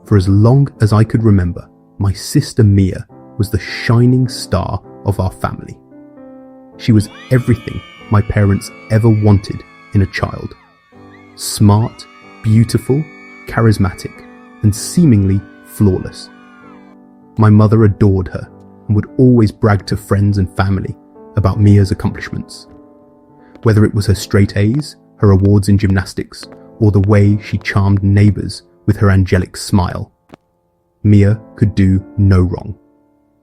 For as long as I could remember, my sister Mia was the shining star of our family. She was everything my parents ever wanted in a child. Smart, beautiful, charismatic, and seemingly flawless. My mother adored her and would always brag to friends and family about Mia's accomplishments. Whether it was her straight A's, her awards in gymnastics, or the way she charmed neighbors with her angelic smile, Mia could do no wrong.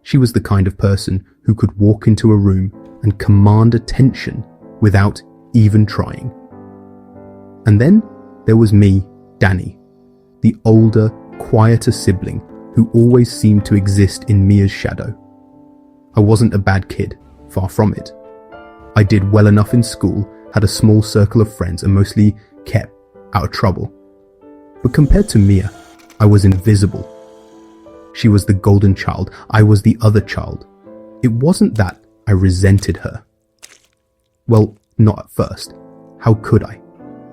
She was the kind of person who could walk into a room and command attention without even trying. And then there was me, Danny, the older, quieter sibling who always seemed to exist in Mia's shadow. I wasn't a bad kid, far from it. I did well enough in school, had a small circle of friends, and mostly kept out of trouble. But compared to Mia, I was invisible. She was the golden child, I was the other child. It wasn't that I resented her. Well, not at first. How could I?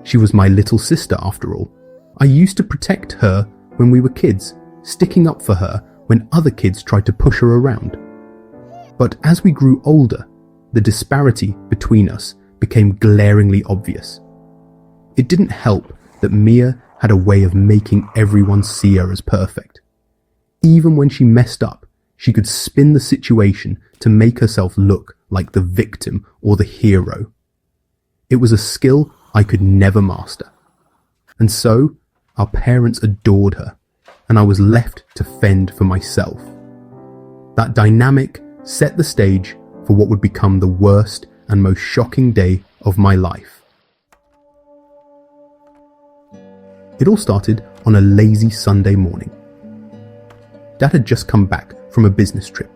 She was my little sister after all. I used to protect her when we were kids, sticking up for her when other kids tried to push her around. But as we grew older, the disparity between us became glaringly obvious. It didn't help that Mia had a way of making everyone see her as perfect. Even when she messed up, she could spin the situation to make herself look like the victim or the hero. It was a skill I could never master. And so, our parents adored her, and I was left to fend for myself. That dynamic set the stage for what would become the worst and most shocking day of my life. It all started on a lazy Sunday morning. Dad had just come back from a business trip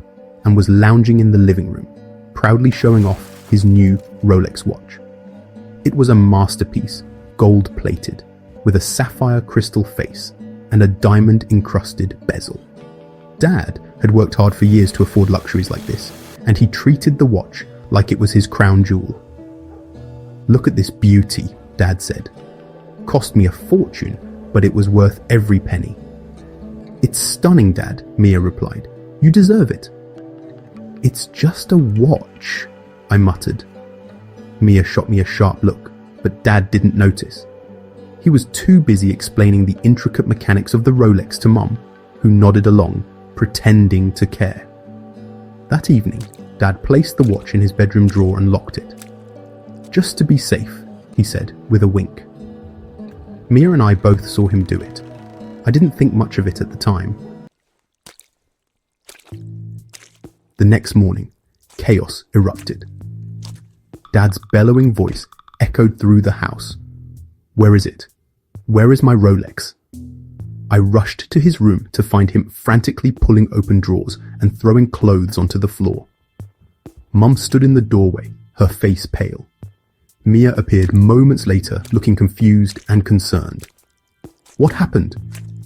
and was lounging in the living room, proudly showing off his new ROLEX watch. It was a masterpiece, gold-plated, with a sapphire crystal face and a diamond-encrusted bezel. Dad had worked hard for years to afford luxuries like this, and he treated the watch like it was his crown jewel. "Look at this beauty," Dad said. "Cost me a fortune, but it was worth every penny." "It's stunning, Dad," Mia replied. "You deserve it." "It's just a watch," I muttered. Mia shot me a sharp look, but Dad didn't notice. He was too busy explaining the intricate mechanics of the ROLEX to Mum, who nodded along, pretending to care. That evening, Dad placed the watch in his bedroom drawer and locked it. "Just to be safe," he said with a wink. Mia and I both saw him do it. I didn't think much of it at the time. The next morning, chaos erupted. Dad's bellowing voice echoed through the house. "Where is it? Where is my ROLEX?" I rushed to his room to find him frantically pulling open drawers and throwing clothes onto the floor. Mum stood in the doorway, her face pale. Mia appeared moments later, looking confused and concerned. "What happened?"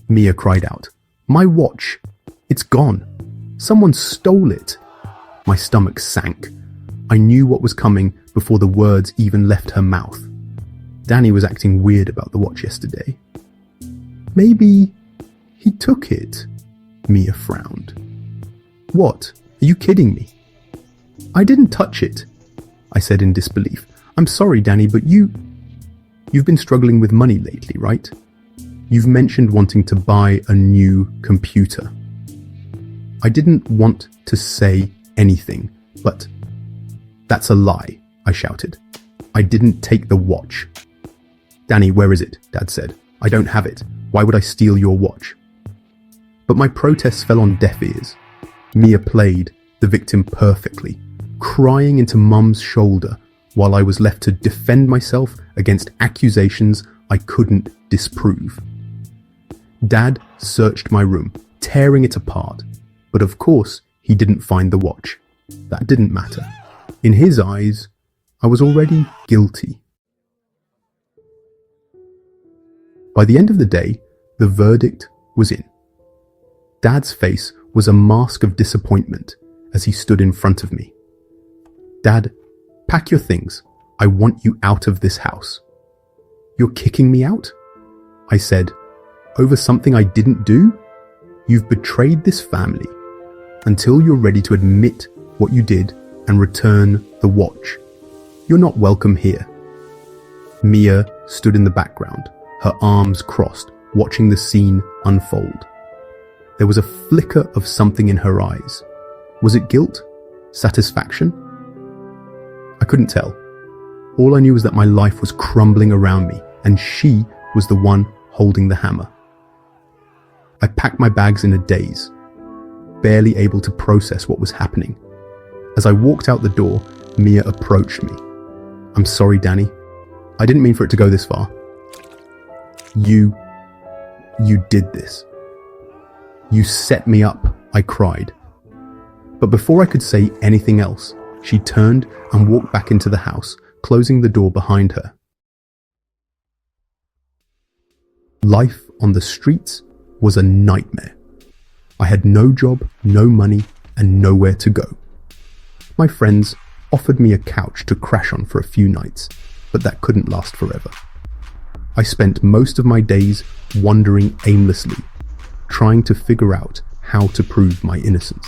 Mia cried out. "My watch! It's gone! Someone stole it!" My stomach sank. I knew what was coming before the words even left her mouth. Danny was acting weird about the watch yesterday. "Maybe he took it," Mia frowned. "What? Are you kidding me?" "I didn't touch it," I said in disbelief. "I'm sorry, Danny, but you've been struggling with money lately, right? You've mentioned wanting to buy a new computer." I didn't want to say anything, but "That's a lie," I shouted. "I didn't take the watch." "Danny, where is it?" Dad said. "I don't have it. Why would I steal your watch?" But my protests fell on deaf ears. Mia played the victim perfectly, crying into Mum's shoulder while I was left to defend myself against accusations I couldn't disprove. Dad searched my room, tearing it apart, but of course he didn't find the watch. That didn't matter. In his eyes, I was already guilty. By the end of the day, the verdict was in. Dad's face was a mask of disappointment as he stood in front of me. "Dad, pack your things. I want you out of this house." "You're kicking me out?" I said, over something I didn't do? You've betrayed this family. Until you're ready to admit what you did and return the watch, you're not welcome here. Mia stood in the background, her arms crossed, watching the scene unfold. There was a flicker of something in her eyes. Was it guilt? Satisfaction? I couldn't tell. All I knew was that my life was crumbling around me, and she was the one holding the hammer. I packed my bags in a daze, barely able to process what was happening. As I walked out the door, Mia approached me. "I'm sorry, Danny. I didn't mean for it to go this far. You did this. You set me up," I cried. But before I could say anything else, she turned and walked back into the house, closing the door behind her. Life on the streets was a nightmare. I had no job, no money, and nowhere to go. My friends offered me a couch to crash on for a few nights, but that couldn't last forever. I spent most of my days wandering aimlessly, trying to figure out how to prove my innocence.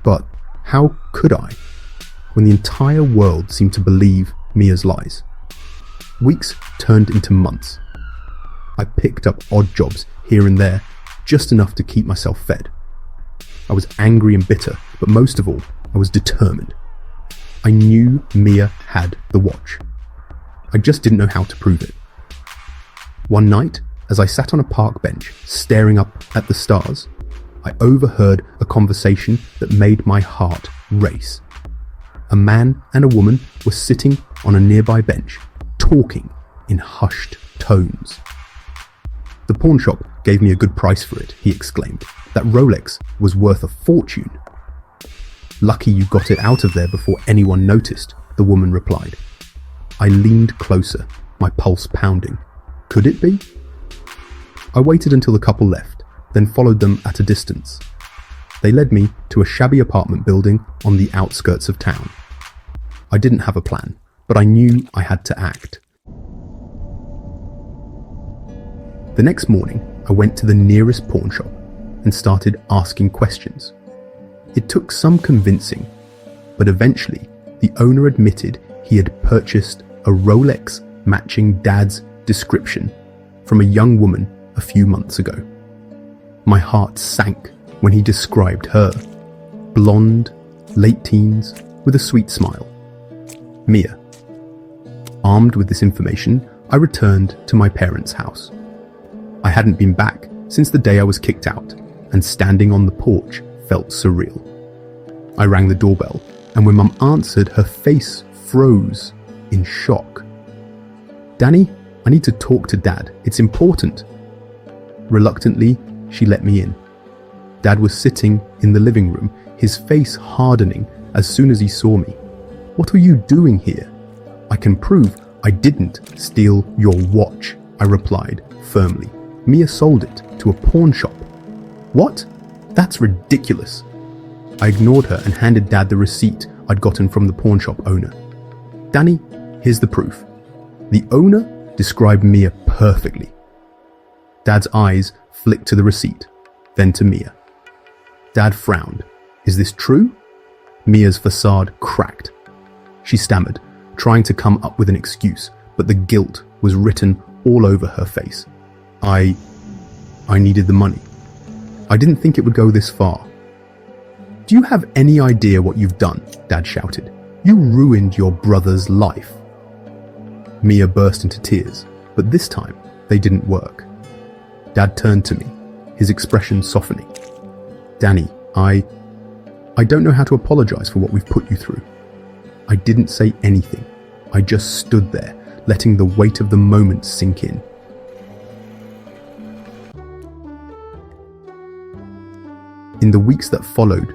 But how could I, when the entire world seemed to believe Mia's lies? Weeks turned into months. I picked up odd jobs here and there, just enough to keep myself fed. I was angry and bitter, but most of all, I was determined. I knew Mia had the watch. I just didn't know how to prove it. One night, as I sat on a park bench, staring up at the stars, I overheard a conversation that made my heart race. A man and a woman were sitting on a nearby bench, talking in hushed tones. "The pawn shop gave me a good price for it," he exclaimed. "That Rolex was worth a fortune." "Lucky you got it out of there before anyone noticed," the woman replied. I leaned closer, my pulse pounding. Could it be? I waited until the couple left, then followed them at a distance. They led me to a shabby apartment building on the outskirts of town. I didn't have a plan, but I knew I had to act. The next morning, I went to the nearest pawn shop and started asking questions. It took some convincing, but eventually the owner admitted he had purchased a Rolex matching Dad's description from a young woman a few months ago. My heart sank when he described her. Blonde, late teens, with a sweet smile. Mia. Armed with this information, I returned to my parents' house. I hadn't been back since the day I was kicked out, and standing on the porch felt surreal. I rang the doorbell, and when Mum answered, her face froze in shock. "Danny, I need to talk to Dad. It's important." Reluctantly, she let me in. Dad was sitting in the living room, his face hardening as soon as he saw me. "What are you doing here?" "I can prove I didn't steal your watch," I replied firmly. "Mia sold it to a pawn shop." "What? That's ridiculous." I ignored her and handed Dad the receipt I'd gotten from the pawn shop owner. "Danny, here's the proof." The owner described Mia perfectly. Dad's eyes flicked to the receipt, then to Mia. Dad frowned. "Is this true?" Mia's facade cracked. She stammered, trying to come up with an excuse, but the guilt was written all over her face. I needed the money. I didn't think it would go this far." "Do you have any idea what you've done?" Dad shouted. "You ruined your brother's life." Mia burst into tears, but this time they didn't work. Dad turned to me, his expression softening. "Danny, I don't know how to apologize for what we've put you through." I didn't say anything. I just stood there, letting the weight of the moment sink in. In the weeks that followed,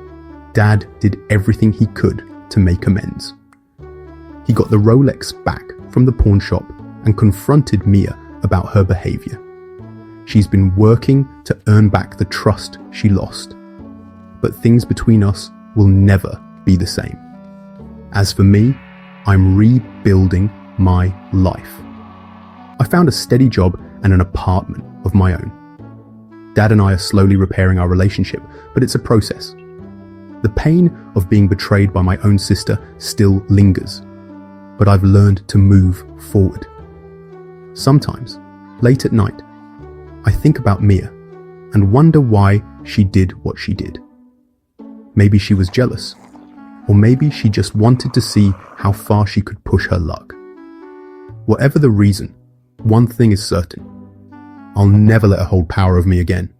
Dad did everything he could to make amends. He got the Rolex back from the pawn shop and confronted Mia about her behavior. She's been working to earn back the trust she lost. But things between us will never be the same. As for me, I'm rebuilding my life. I found a steady job and an apartment of of my own. Dad and I are slowly repairing our relationship, but it's a process. The pain of being betrayed by my own sister still lingers, but I've learned to move forward. Sometimes, late at night, I think about Mia and wonder why she did what she did. Maybe she was jealous, or maybe she just wanted to see how far she could push her luck. Whatever the reason, one thing is certain: I'll never let her hold power over me again.